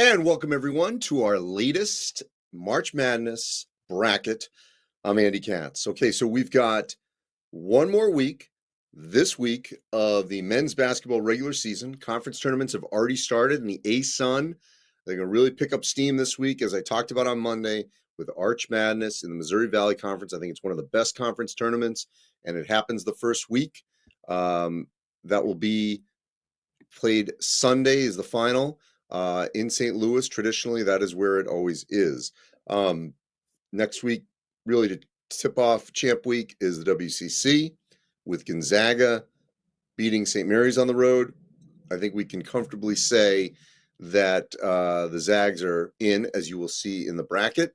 And welcome everyone to our latest March Madness bracket. I'm Andy Katz. Okay, so we've got one more week this week of the men's basketball regular season. Conference tournaments have already started, and the ASUN, they're going to really pick up steam this week, as I talked about on Monday, with Arch Madness in the Missouri Valley Conference. I think it's one of the best conference tournaments, and it happens the first week. That will be played Sunday is the final. In St. Louis, traditionally, that is where it always is. Next week, really to tip off Champ Week, is the WCC with Gonzaga beating St. Mary's on the road. I think we can comfortably say that the Zags are in, as you will see in the bracket.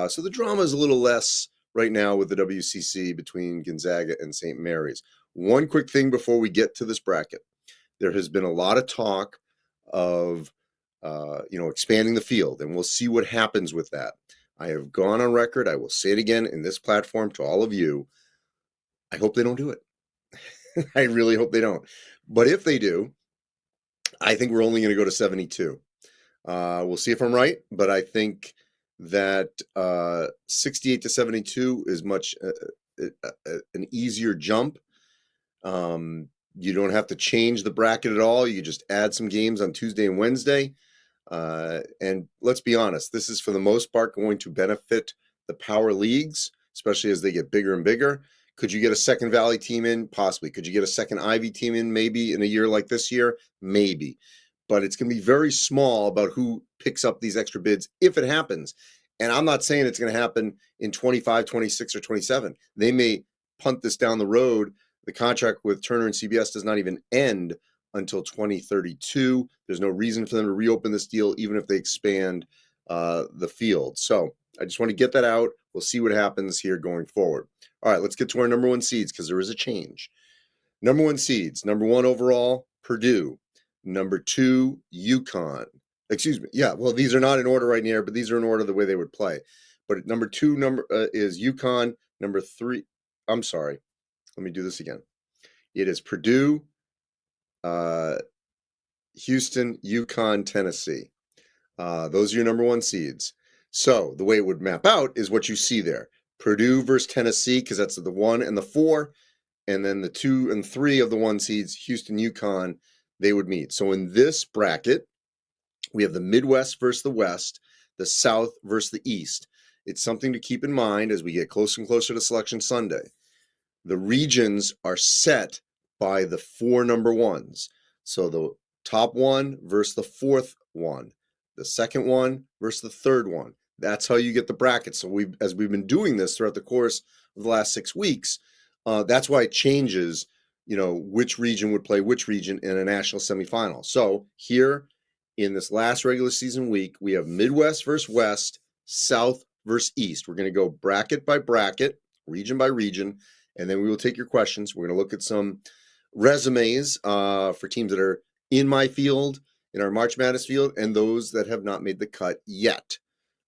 So the drama is a little less right now with the WCC between Gonzaga and St. Mary's. One quick thing before we get to this bracket. There has been a lot of talk of expanding the field, and we'll see what happens with that. I have gone on record. I will say it again in this platform to all of you. I hope they don't do it. I really hope they don't. But if they do, I think we're only going to go to 72. We'll see if I'm right, but I think that 68 to 72 is much an easier jump. You don't have to change the bracket at all. You just add some games on Tuesday and Wednesday. And let's be honest, this is for the most part going to benefit the power leagues, especially as they get bigger and bigger. Could you get a second Valley team in? Possibly. Could you get a second Ivy team in maybe in a year like this year? Maybe. But it's going to be very small about who picks up these extra bids if it happens. And I'm not saying it's going to happen in 25, 26, or 27. They may punt this down the road. The contract with Turner and CBS does not even end until 2032. There's no reason for them to reopen this deal, even if they expand the field. So I just want to get that out. We'll see what happens here going forward. All right, let's get to our number one seeds because there is a change. Number one seeds, number one overall, Purdue. Number two, UConn. Excuse me. Yeah, well, these are not in order right here, but these are in order the way they would play. But number two is UConn. Number three, I'm sorry. Let me do this again. It is Purdue, Houston, UConn, Tennessee. Those are your number one seeds. So the way it would map out is what you see there. Purdue versus Tennessee, because that's the 1 and the 4. And then the 2 and 3 of the 1 seeds, Houston, UConn, they would meet. So in this bracket, we have the Midwest versus the West, the South versus the East. It's something to keep in mind as we get closer and closer to Selection Sunday. The regions are set by the 4 number ones. So the top one versus the fourth one, the second one versus the third one. That's how you get the bracket. So as we've been doing this throughout the course of the last 6 weeks, that's why it changes, which region would play which region in a national semifinal. So here in this last regular season week, we have Midwest versus West, South versus East. We're going to go bracket by bracket, region by region. And then we will take your questions. We're going to look at some resumes for teams that are in my field, in our March Madness field, and those that have not made the cut yet.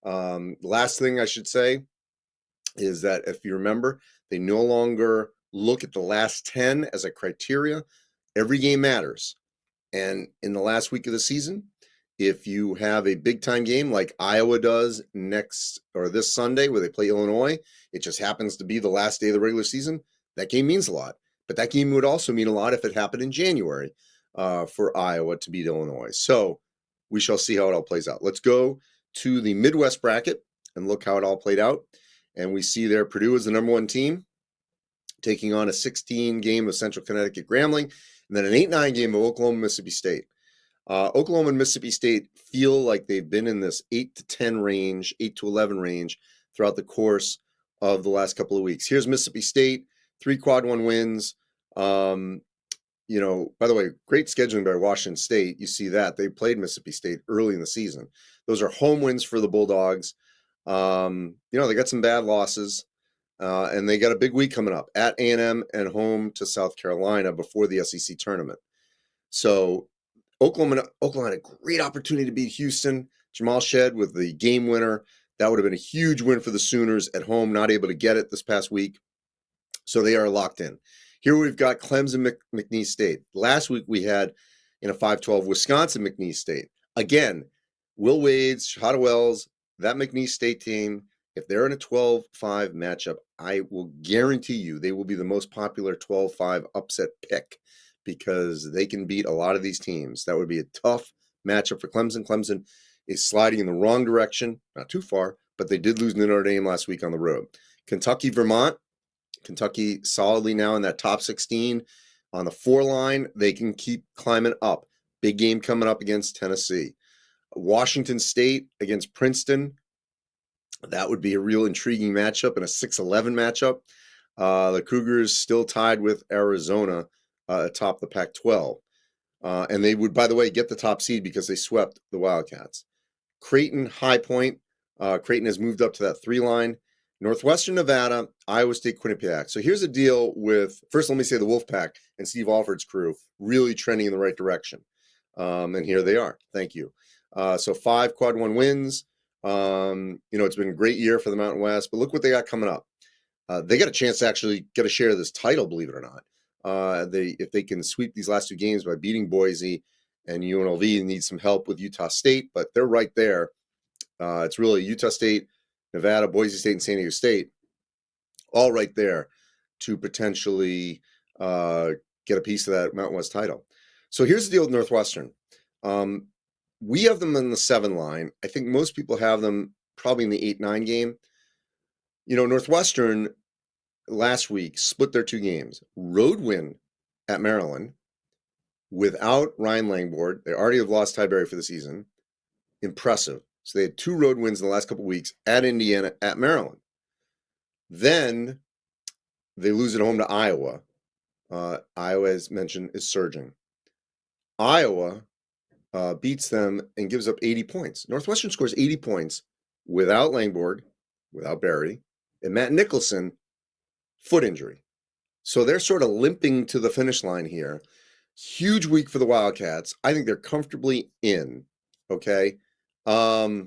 Last thing I should say is that if you remember, they no longer look at the last 10 as a criteria. Every game matters. And in the last week of the season, if you have a big-time game like Iowa does this Sunday where they play Illinois, it just happens to be the last day of the regular season, that game means a lot. But that game would also mean a lot if it happened in January for Iowa to beat Illinois. So we shall see how it all plays out. Let's go to the Midwest bracket and look how it all played out. And we see there Purdue is the number one team, taking on a 16 game of Central Connecticut Grambling, and then an 8-9 game of Oklahoma, Mississippi State. Oklahoma and Mississippi State feel like they've been in this 8 to 10 range, 8 to 11 range throughout the course of the last couple of weeks. Here's Mississippi State, 3 quad 1 wins. By the way, great scheduling by Washington State. You see that. They played Mississippi State early in the season. Those are home wins for the Bulldogs. They got some bad losses, and they got a big week coming up at A&M and home to South Carolina before the SEC tournament. So Oklahoma had a great opportunity to beat Houston. Jamal Shed with the game winner. That would have been a huge win for the Sooners at home, not able to get it this past week. So they are locked in. Here we've got Clemson, McNeese State. Last week we had in a 5-12 Wisconsin, McNeese State. Again, Will Wade's, Shahada Wells, that McNeese State team, if they're in a 12-5 matchup, I will guarantee you they will be the most popular 12-5 upset pick because they can beat a lot of these teams. That would be a tough matchup for Clemson. Clemson is sliding in the wrong direction, not too far, but they did lose to Notre Dame last week on the road. Kentucky, Vermont. Kentucky solidly now in that top 16. On the 4 line, they can keep climbing up. Big game coming up against Tennessee. Washington State against Princeton. That would be a real intriguing matchup and a 6-11 matchup. The Cougars still tied with Arizona atop the Pac-12. And they would, by the way, get the top seed because they swept the Wildcats. Creighton, High Point. Creighton has moved up to that 3 line. Northwestern Nevada, Iowa State, Quinnipiac. So here's the deal with, first let me say the Wolfpack and Steve Alford's crew really trending in the right direction. And here they are. Thank you. So 5 quad 1 wins. It's been a great year for the Mountain West, but look what they got coming up. They got a chance to actually get a share of this title, believe it or not. If they can sweep these last 2 games by beating Boise, and UNLV needs some help with Utah State, but they're right there. It's really Utah State, Nevada, Boise State, and San Diego State, all right there to potentially get a piece of that Mountain West title. So here's the deal with Northwestern. We have them in the 7 line. I think most people have them probably in the 8-9 game. Northwestern last week split their 2 games. Road win at Maryland without Ryan Langford. They already have lost Ty Berry for the season. Impressive. So they had 2 road wins in the last couple of weeks at Indiana, at Maryland. Then they lose at home to Iowa. Iowa, as mentioned, is surging. Iowa beats them and gives up 80 points. Northwestern scores 80 points without Langford, without Berry, and Matt Nicholson, foot injury. So they're sort of limping to the finish line here. Huge week for the Wildcats. I think they're comfortably in, okay? I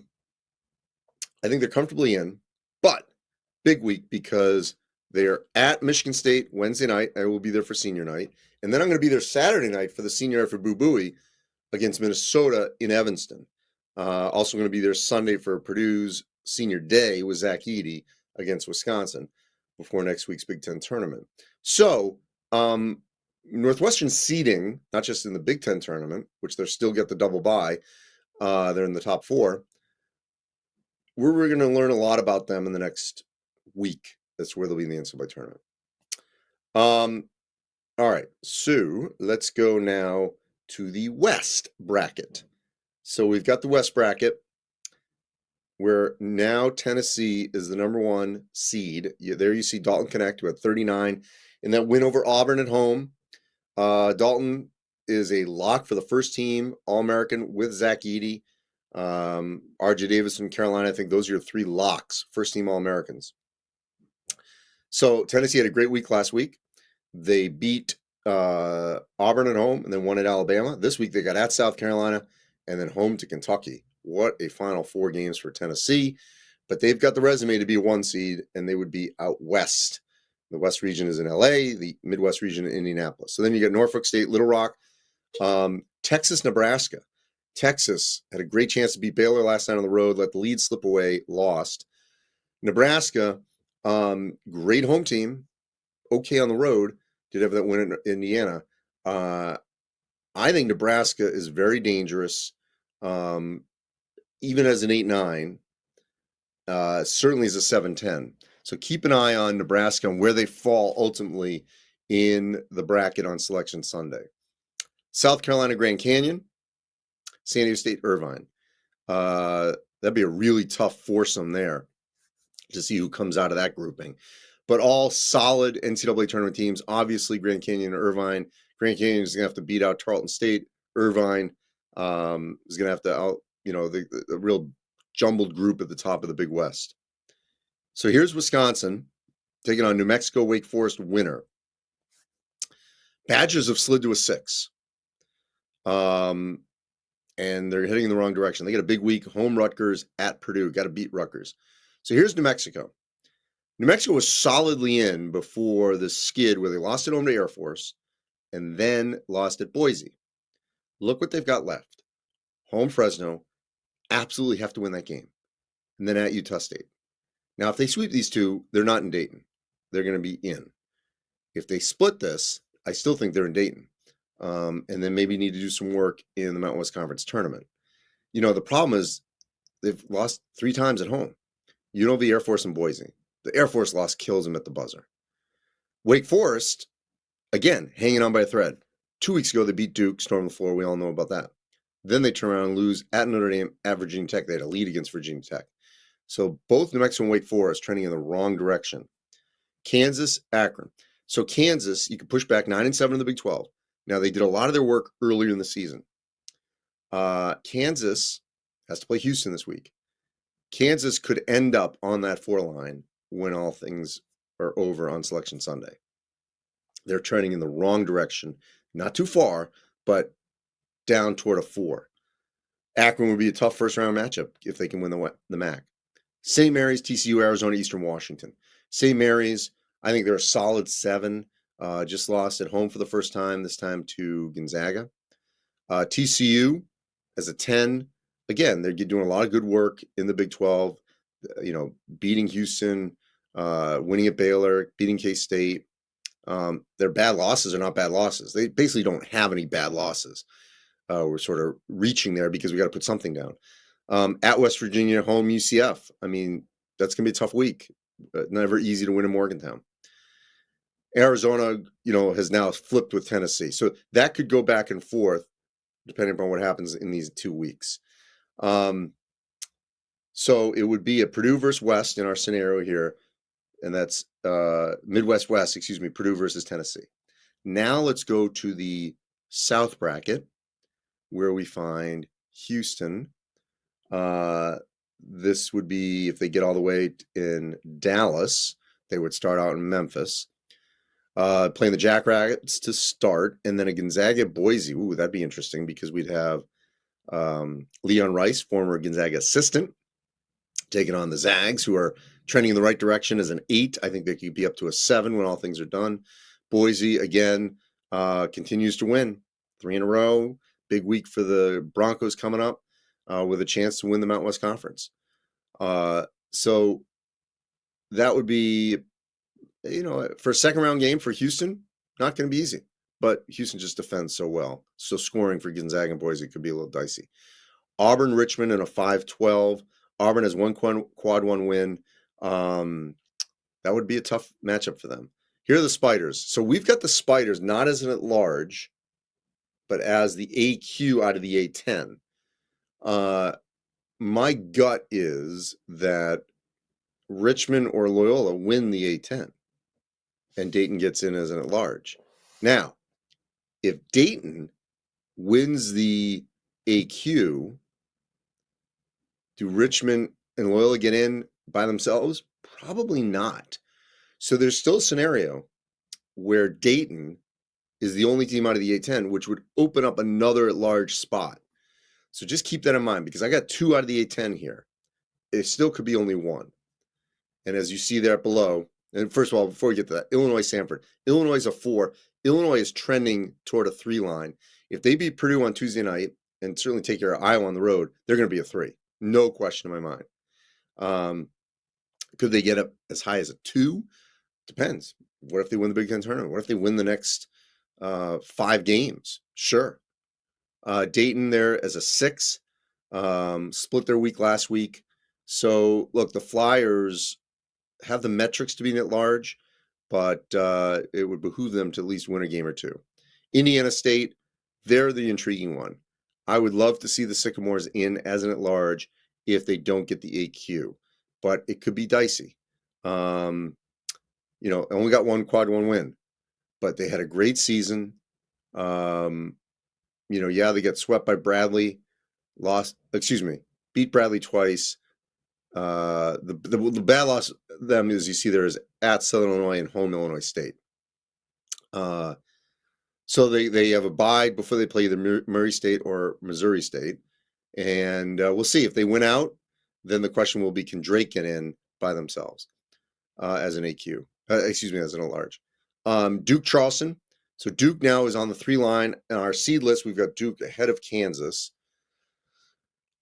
think they're comfortably in, but big week because they're at Michigan State Wednesday night. I will be there for senior night. And then I'm going to be there Saturday night for the senior night for Boo Buie against Minnesota in Evanston. Also going to be there Sunday for Purdue's senior day with Zach Edey against Wisconsin before next week's Big Ten tournament. So Northwestern seeding, not just in the Big Ten tournament, which they'll still get the double bye, they're in the top 4. We're going to learn a lot about them in the next week. That's where they'll be in the NCAA tournament. All right, so let's go now to the West bracket. So we've got the West bracket where now Tennessee is the number 1 seed. There you see Dalton Connect, who had 39 in that win over Auburn at home. Dalton is a lock for the first team All-American with Zach Edey. RJ Davis from Carolina, I think those are your 3 locks, first team All-Americans. So Tennessee had a great week last week. They beat Auburn at home and then won at Alabama. This week they got at South Carolina and then home to Kentucky. What a final 4 games for Tennessee. But they've got the resume to be a 1 seed, and they would be out west. The West region is in LA, the Midwest region in Indianapolis. So then you got Norfolk State, Little Rock, Texas, Nebraska. Texas had a great chance to beat Baylor last night on the road, let the lead slip away, lost. Nebraska, great home team, okay on the road, did have that win in Indiana. I think Nebraska is very dangerous, even as an 8-9, certainly as a 7-10. So keep an eye on Nebraska and where they fall ultimately in the bracket on Selection Sunday. South Carolina, Grand Canyon, San Diego State, Irvine. That'd be a really tough foursome there to see who comes out of that grouping. But all solid NCAA tournament teams. Obviously, Grand Canyon and Irvine. Grand Canyon is going to have to beat out Tarleton State. Irvine is going to have to out, the real jumbled group at the top of the Big West. So here's Wisconsin taking on New Mexico, Wake Forest winner. Badgers have slid to a 6. And they're heading in the wrong direction. They get a big week, home Rutgers, at Purdue. Got to beat Rutgers. So here's New Mexico. New Mexico was solidly in before the skid where they lost at home to Air Force and then lost at Boise. Look what they've got left. Home Fresno, absolutely have to win that game. And then at Utah State. Now, if they sweep these two, they're not in Dayton. They're going to be in. If they split this, I still think they're in Dayton. And then maybe need to do some work in the Mountain West Conference tournament. The problem is they've lost 3 times at home. UNLV, Air Force, and Boise. The Air Force loss kills them at the buzzer. Wake Forest, again, hanging on by a thread. 2 weeks ago, they beat Duke, stormed the floor. We all know about that. Then they turn around and lose at Notre Dame, at Virginia Tech. They had a lead against Virginia Tech. So both New Mexico and Wake Forest trending in the wrong direction. Kansas, Akron. So Kansas, you could push back 9-7 in the Big 12. Now, they did a lot of their work earlier in the season. Kansas has to play Houston this week. Kansas could end up on that 4 line when all things are over on Selection Sunday. They're trending in the wrong direction. Not too far, but down toward a 4. Akron would be a tough first-round matchup if they can win the MAC. St. Mary's, TCU, Arizona, Eastern Washington. St. Mary's, I think they're a solid 7. Just lost at home for the first time, this time to Gonzaga. TCU as a 10. Again, they're doing a lot of good work in the Big 12, beating Houston, winning at Baylor, beating K-State. Their bad losses are not bad losses. They basically don't have any bad losses. We're sort of reaching there because we got to put something down. At West Virginia, home UCF. I mean, that's going to be a tough week. Never easy to win in Morgantown. Arizona, has now flipped with Tennessee. So that could go back and forth depending upon what happens in these 2 weeks. So it would be a Purdue versus West in our scenario here. And that's Midwest West, Purdue versus Tennessee. Now let's go to the South bracket where we find Houston. This would be, if they get all the way in Dallas, they would start out in Memphis. Playing the Jackrabbits to start, and then a Gonzaga Boise. Ooh, that'd be interesting because we'd have Leon Rice, former Gonzaga assistant, taking on the Zags, who are trending in the right direction as an 8. I think they could be up to a 7 when all things are done. Boise, again, continues to win. 3 in a row. Big week for the Broncos coming up with a chance to win the Mountain West Conference. So that would be, for a second-round game for Houston, not going to be easy. But Houston just defends so well. So scoring for Gonzaga and Boise could be a little dicey. Auburn, Richmond in a 5-12. Auburn has one quad 1 win. That would be a tough matchup for them. Here are the Spiders. So we've got the Spiders not as an at-large, but as the AQ out of the A10. My gut is that Richmond or Loyola win the A10, and Dayton gets in as an at-large. Now, if Dayton wins the AQ, do Richmond and Loyola get in by themselves? Probably not. So there's still a scenario where Dayton is the only team out of the A10, which would open up another at-large spot. So just keep that in mind, because I got 2 out of the A10 here. It still could be only 1. And as you see there below, and first of all, before we get to that, Illinois, Sanford. Illinois is a 4. Illinois is trending toward a 3 line. If they beat Purdue on Tuesday night and certainly take care of Iowa on the road, they're going to be a 3. No question in my mind. Could they get up as high as a 2? Depends. What if they win the Big Ten tournament? What if they win the next 5 games? Sure. Dayton there as a 6. Split their week last week. So, look, the Flyers have the metrics to be at large, but it would behoove them to at least win a game or 2. Indiana State, they're the intriguing one. I would love to see the Sycamores in as an at-large if they don't get the AQ, but it could be dicey. Only got 1 quad 1 win, but they had a great season. They got swept by Bradley, beat Bradley twice. The bad loss them, as you see there, is at Southern Illinois and home Illinois State. So they have a bye before they play either Murray State or Missouri State. And we'll see. If they win out, then the question will be, can Drake get in by themselves as an AQ? As an at-large. Duke Charleston. So Duke now is on the 3 line. On our seed list, we've got Duke ahead of Kansas.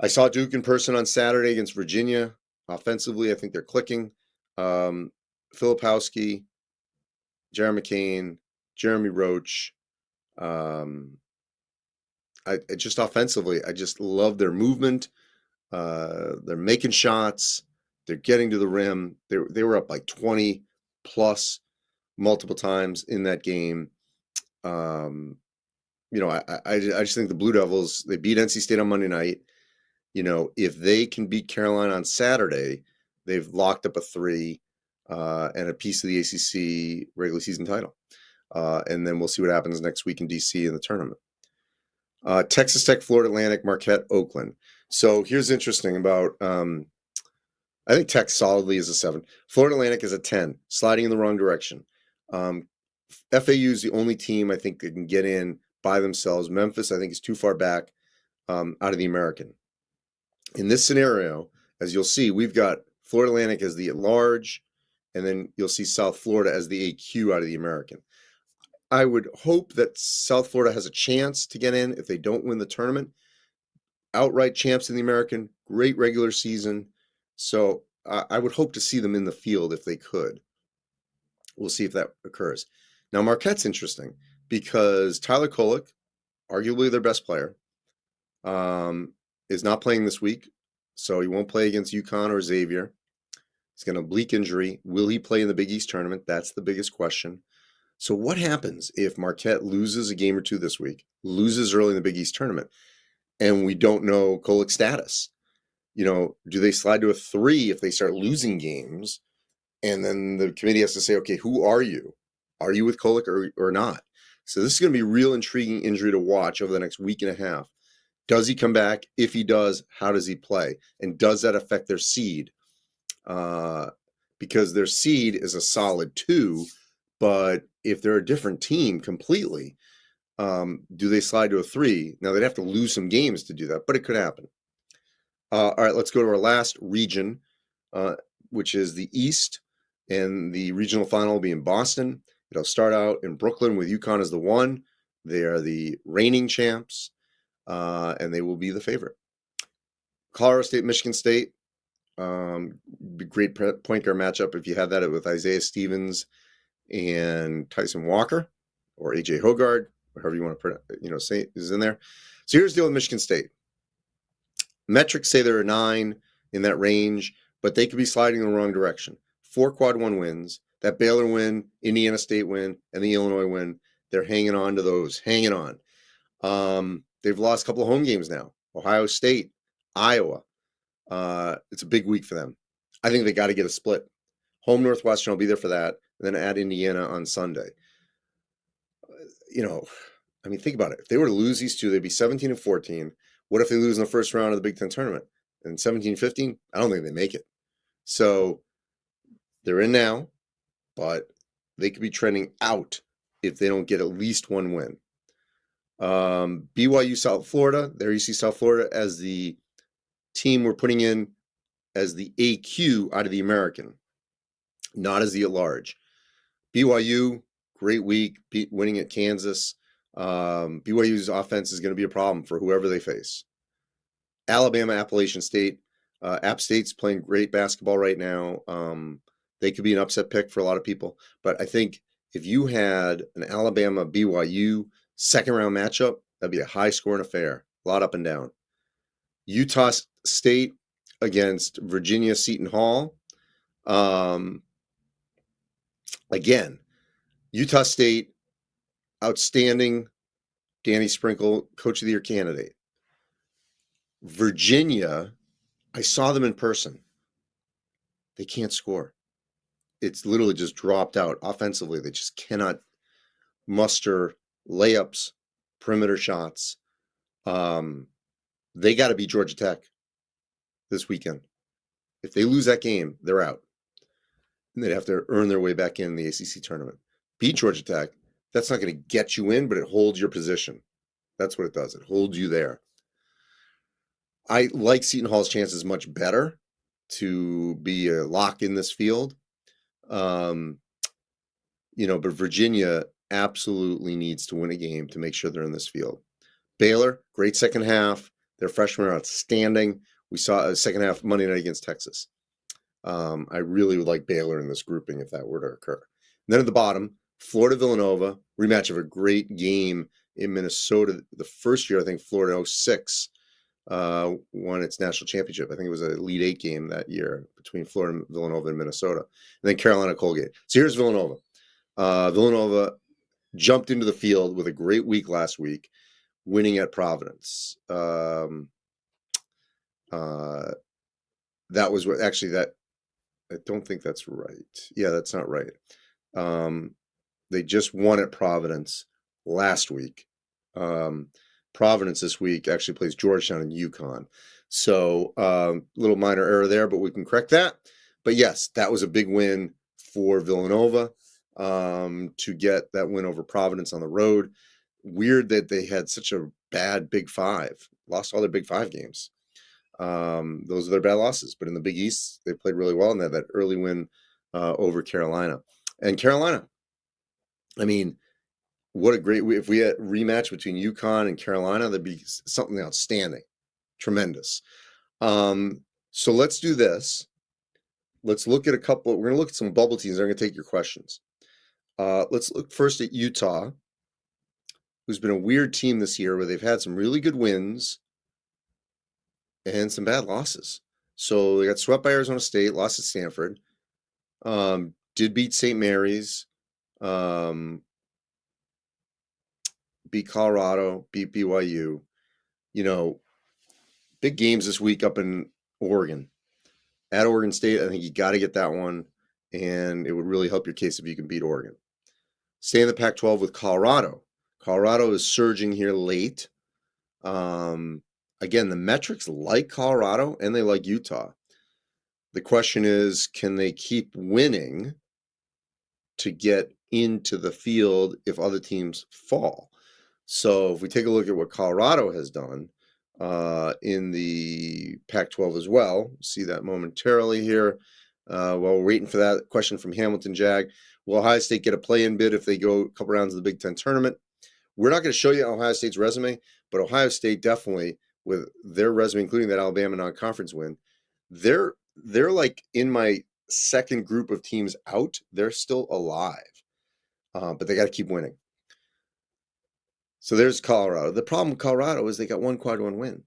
I saw Duke in person on Saturday against Virginia. Offensively, I think they're clicking. Filipowski, Jeremy McCain, Jeremy Roach. Just offensively, I just love their movement. They're making shots. They're getting to the rim. They were up like 20 plus multiple times in that game. I just think the Blue Devils, they beat NC State on Monday night. If they can beat Carolina on Saturday, they've locked up a 3 and a piece of the ACC regular season title. And then we'll see what happens next week in DC in the tournament. Texas Tech, Florida Atlantic, Marquette, Oakland. So here's interesting about, I think Tech solidly is a 7. Florida Atlantic is a 10, sliding in the wrong direction. FAU is the only team I think that can get in by themselves. Memphis, I think, is too far back out of the American. In this scenario, as you'll see, we've got Florida Atlantic as the at-large, and then you'll see South Florida as the AQ out of the American. I would hope that South Florida has a chance to get in if they don't win the tournament. Outright champs in the American, great regular season. So I would hope to see them in the field if they could. We'll see if that occurs. Now, Marquette's interesting because Tyler Kolek, arguably their best player, is not playing this week. So he won't play against UConn or Xavier. He's got an oblique injury. Will he play in the Big East tournament? That's the biggest question. So what happens if Marquette loses a game or two this week, loses early in the Big East tournament, and we don't know Kolek's status? Do they slide to a 3 if they start losing games? And then the committee has to say, okay, who are you? Are you with Kolek or not? So this is going to be a real intriguing injury to watch over the next week and a half. Does he come back? If he does, how does he play? And does that affect their seed? Because their seed is a solid 2, but if they're a different team completely, do they slide to a 3? Now, they'd have to lose some games to do that, but it could happen. All right, let's go to our last region, which is the East, and the regional final will be in Boston. It'll start out in Brooklyn with UConn as the 1. They are the reigning champs, and they will be the favorite. Colorado State, Michigan State, great point guard matchup if you had that with Isaiah Stevens and Tyson Walker, or AJ Hoggard, however you want to say is in there. So here's the deal with Michigan State. Metrics say they're a 9 in that range, but they could be sliding in the wrong direction. 4 quad 1 wins, that Baylor win, Indiana State win, and the Illinois win. They're hanging on to those, hanging on. They've lost a couple of home games now. Ohio State, Iowa. It's a big week for them. I think they got to get a split. Home Northwestern, I'll be there for that. And then at Indiana on Sunday. Think about it. If they were to lose these two, they'd be 17 and 14. What if they lose in the first round of the Big Ten tournament? And 17-15, I don't think they make it. So they're in now, but they could be trending out if they don't get at least one win. BYU South Florida, there you see South Florida as the team we're putting in as the AQ out of the American, not as the at-large. BYU, great week, winning at Kansas. BYU's offense is going to be a problem for whoever they face. Alabama, Appalachian State. App State's playing great basketball right now. They could be an upset pick for a lot of people. But I think if you had an Alabama-BYU second-round matchup, that'd be a high-scoring affair. A lot up and down. Utah State against Virginia Seton Hall. Again, Utah State, outstanding. Danny Sprinkle, Coach of the Year candidate. Virginia, I saw them in person. They can't score. It's literally just dropped out offensively. They just cannot muster layups, perimeter shots. They got to beat Georgia Tech this weekend. If they lose that game, they're out. And they'd have to earn their way back in the ACC tournament. Beat Georgia Tech. That's not going to get you in, but it holds your position. That's what it does. It holds you there. I like Seton Hall's chances much better to be a lock in this field. But Virginia absolutely needs to win a game to make sure they're in this field. Baylor, great second half. Their freshmen are outstanding. We saw a second half Monday night against Texas. I really would like Baylor in this grouping if that were to occur. And then at the bottom, Florida Villanova, rematch of a great game in Minnesota. The first year, I think Florida 06 won its national championship. I think it was an Elite Eight game that year between Florida, Villanova, and Minnesota. And then Carolina Colgate. So here's Villanova. Villanova jumped into the field with a great week last week, winning at Providence. That was what actually that. I don't think that's right. Yeah, that's not right. They just won at Providence last week. Providence this week actually plays Georgetown and UConn. So little minor error there, but we can correct that. But yes, that was a big win for Villanova to get that win over Providence on the road. Weird that they had such a bad Big Five, lost all their Big Five games. Those are their bad losses. But in the Big East, they played really well, and they had that early win over Carolina. And Carolina, I mean, what a great, if we had a rematch between UConn and Carolina, that'd be something outstanding, tremendous. So let's do this. Let's look at a couple, we're going to look at some bubble teams. I'm going to take your questions. Let's look first at Utah, who's been a weird team this year where they've had some really good wins and some bad losses. So they got swept by Arizona State, lost at Stanford, did beat St. Mary's, beat Colorado, beat BYU. You know, big games this week up in Oregon. At Oregon State, I think you got to get that one, and it would really help your case if you can beat Oregon. Stay in the Pac-12 with Colorado. Colorado is surging here late. Again, the metrics like Colorado and they like Utah. The question is, can they keep winning to get into the field if other teams fall? So if we take a look at what Colorado has done in the Pac-12 as well, see that momentarily here. While we're waiting for that question from Hamilton Jag, will Ohio State get a play-in bid if they go a couple rounds of the Big Ten tournament? We're not going to show you Ohio State's resume, but Ohio State definitely, with their resume, including that Alabama non-conference win, they're like in my second group of teams out. They're still alive, but they got to keep winning. So there's Colorado. The problem with Colorado is they got one quad one win.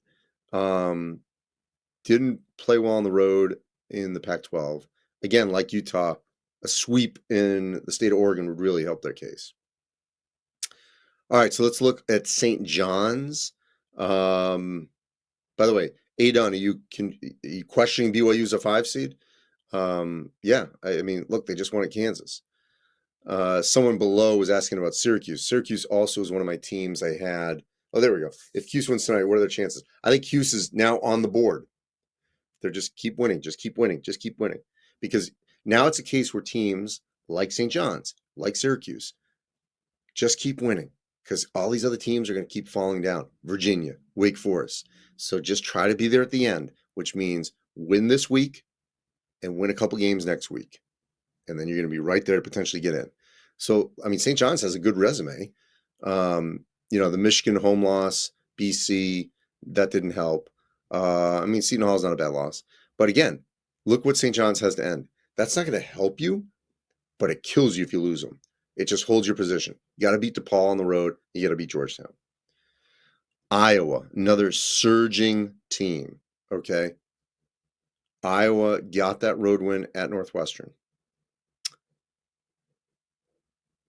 Didn't play well on the road in the Pac-12. Again, like Utah, a sweep in the state of Oregon would really help their case. All right, so let's look at St. John's. By the way, Adon, are you questioning BYU as a 5 seed? Yeah, I mean, look, they just won at Kansas. Someone below was asking about Syracuse. Syracuse also is one of my teams I had. Oh, there we go. If Cuse wins tonight, what are their chances? I think Cuse is now on the board. They're just keep winning, just keep winning, just keep winning. Because now it's a case where teams like St. John's, like Syracuse, just keep winning. Because all these other teams are going to keep falling down. Virginia, Wake Forest. So just try to be there at the end, which means win this week and win a couple games next week. And then you're going to be right there to potentially get in. So, I mean, St. John's has a good resume. You know, the Michigan home loss, BC, that didn't help. I mean, Seton Hall's not a bad loss. But again, look what St. John's has to end. That's not going to help you, but it kills you if you lose them. It just holds your position. You got to beat DePaul on the road. You got to beat Georgetown. Iowa, another surging team, okay? Iowa got that road win at Northwestern.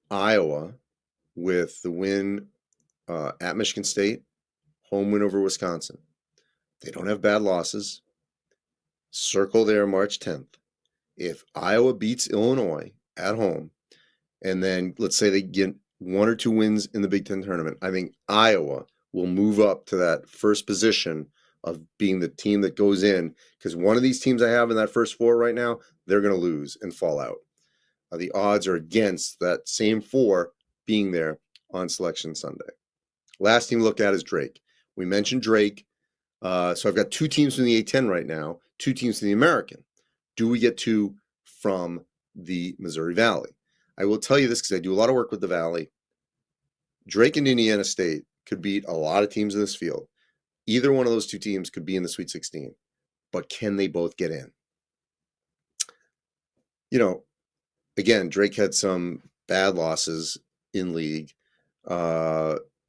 Iowa, with the win at Michigan State, home win over Wisconsin. They don't have bad losses. Circle there March 10th. If Iowa beats Illinois at home, and then let's say they get 1 or 2 wins in the Big Ten tournament, I think Iowa will move up to that first position of being the team that goes in, because one of these teams I have in that first 4 right now, they're going to lose and fall out. The odds are against that same 4 being there on Selection Sunday. Last team to look at is Drake. We mentioned Drake. So I've got 2 teams from the A-10 right now, 2 teams from the American. Do we get 2 from the Missouri Valley? I will tell you this because I do a lot of work with the Valley. Drake and Indiana State could beat a lot of teams in this field. Either one of those two teams could be in the Sweet 16, but can they both get in? Again, Drake had some bad losses in league. They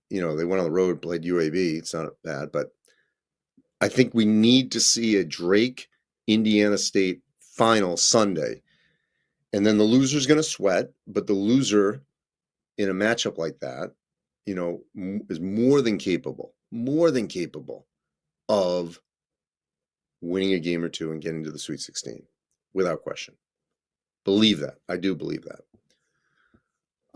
went on the road, played UAB. It's not bad, but I think we need to see a Drake Indiana State final Sunday. And then the loser's going to sweat, but the loser in a matchup like that, is more than capable of winning a game or two and getting to the Sweet 16 without question. Believe that. I do believe that.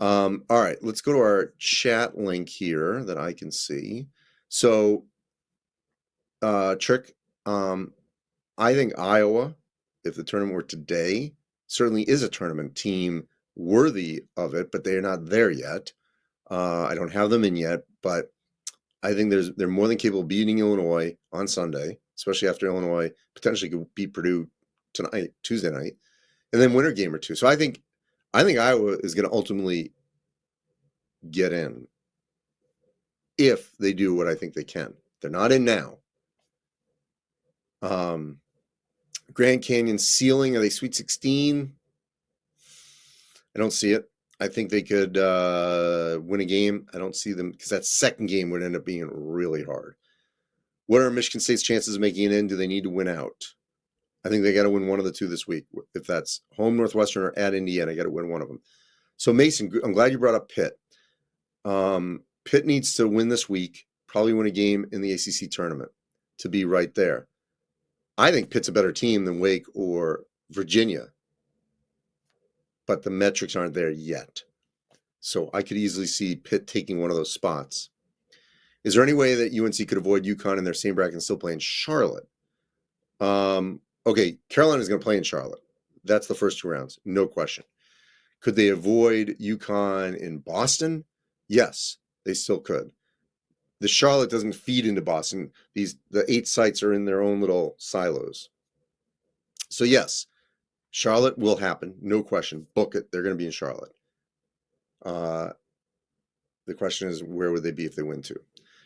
All right, let's go to our chat link here that I can see. So, Trick, I think Iowa, if the tournament were today, certainly is a tournament team worthy of it, but they're not there yet. I don't have them in yet, but I think they're more than capable of beating Illinois on Sunday, especially after Illinois potentially could beat Purdue tonight, Tuesday night, and then win a game or two. So I think Iowa is going to ultimately get in if they do what I think they can. They're not in now. Grand Canyon ceiling, are they Sweet 16? I don't see it. I think they could win a game. I don't see them because that second game would end up being really hard. What are Michigan State's chances of making it in? Do they need to win out? I think they got to win one of the two this week. If that's home Northwestern or at Indiana, got to win one of them. So Mason, I'm glad you brought up Pitt. Pitt needs to win this week, probably win a game in the ACC tournament to be right there. I think Pitt's a better team than Wake or Virginia, but the metrics aren't there yet. So I could easily see Pitt taking one of those spots. Is there any way that UNC could avoid UConn in their same bracket and still play in Charlotte? Okay, Carolina is going to play in Charlotte. That's the first two rounds, no question. Could they avoid UConn in Boston? Yes, they still could. The Charlotte doesn't feed into Boston. The 8 sites are in their own little silos. So yes, Charlotte will happen, no question. Book it. They're going to be in Charlotte. The question is, where would they be if they win two?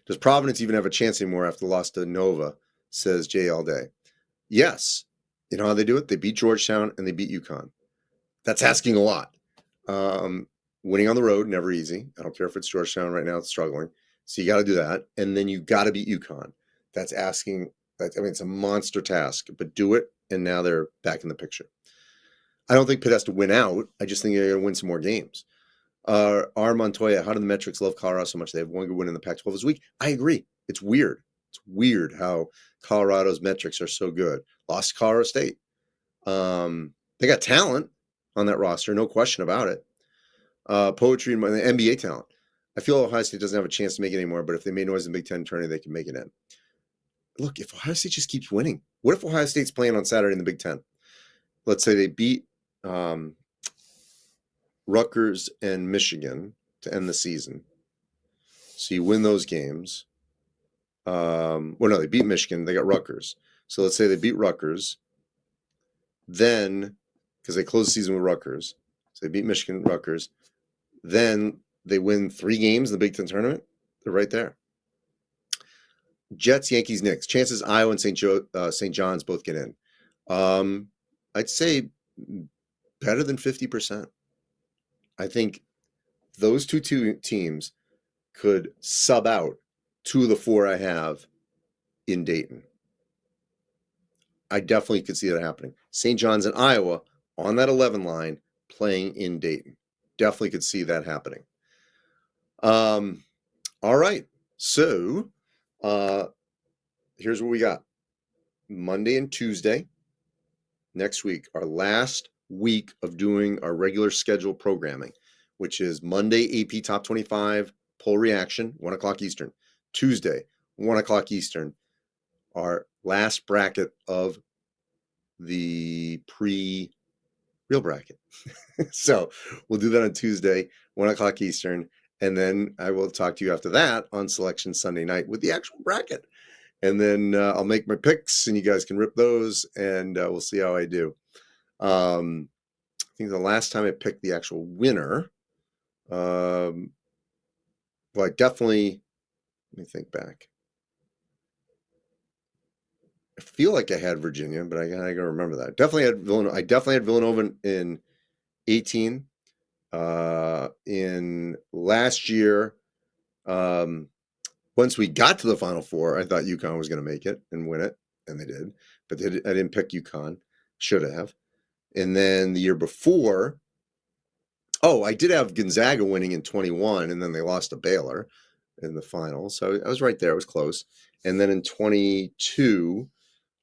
Does Providence even have a chance anymore after the loss to Nova? Says Jay all day. Yes. You know how they do it? They beat Georgetown and they beat UConn. That's asking a lot. Winning on the road, never easy. I don't care if it's Georgetown right now, it's struggling. So you got to do that. And then you got to beat UConn. That's asking, it's a monster task, but do it. And now they're back in the picture. I don't think Pitt has to win out. I just think they're going to win some more games. R. Montoya, how do the metrics love Colorado so much? They have one good win in the Pac-12 this week. I agree. It's weird. It's weird how Colorado's metrics are so good. Lost to Colorado State. They got talent on that roster, no question about it. Poetry and the NBA talent. I feel Ohio State doesn't have a chance to make it anymore, but if they made noise in the Big Ten tourney, they can make it in. Look, if Ohio State just keeps winning, what if Ohio State's playing on Saturday in the Big Ten? Let's say they beat Rutgers and Michigan to end the season. So you win those games. They beat Michigan. They got Rutgers. So let's say they beat Rutgers. Then, because they closed the season with Rutgers, so they beat Michigan, Rutgers. Then they win 3 games in the Big Ten tournament. They're right there. Jets, Yankees, Knicks. Chances Iowa and St. John's both get in. I'd say better than 50%. I think those two teams could sub out 2 of the 4 I have in Dayton. I definitely could see that happening. St. John's and Iowa on that 11 line playing in Dayton. Definitely could see that happening. All right. So here's what we got. Monday and Tuesday next week, our last week of doing our regular schedule programming, which is Monday, AP Top 25, poll reaction, 1 o'clock Eastern. Tuesday, 1 o'clock Eastern, our last bracket of the pre-real bracket. So we'll do that on Tuesday, 1 o'clock Eastern. And then I will talk to you after that on Selection Sunday night with the actual bracket. And then I'll make my picks and you guys can rip those and we'll see how I do. I think the last time I picked the actual winner, I definitely, let me think back. feel like I had Virginia, but I gotta remember that. Definitely had Villanova. I definitely had Villanova in 18. In last year, once we got to the Final Four, I thought UConn was going to make it and win it, and they did. But I didn't pick UConn. Should have. And then the year before, I did have Gonzaga winning in 21, and then they lost to Baylor in the final. So I was right there. It was close. And then in 22,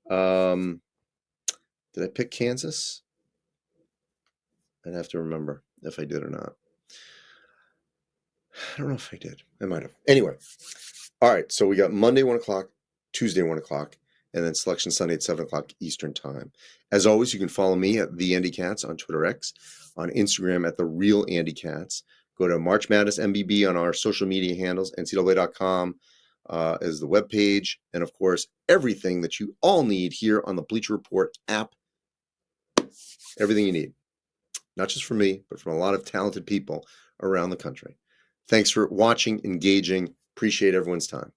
did I pick Kansas? I'd have to remember if I did or not. I don't know if I did. I might have. Anyway. All right. So we got Monday, 1 o'clock, Tuesday, 1 o'clock, and then Selection Sunday at 7 o'clock Eastern Time. As always, you can follow me at The Andy Katz on Twitter X, on Instagram at The Real Andy Katz. Go to March Madness MBB on our social media handles, NCAA.com is the webpage. And of course, everything that you all need here on the Bleacher Report app. Everything you need. Not just from me, but from a lot of talented people around the country. Thanks for watching, engaging. Appreciate everyone's time.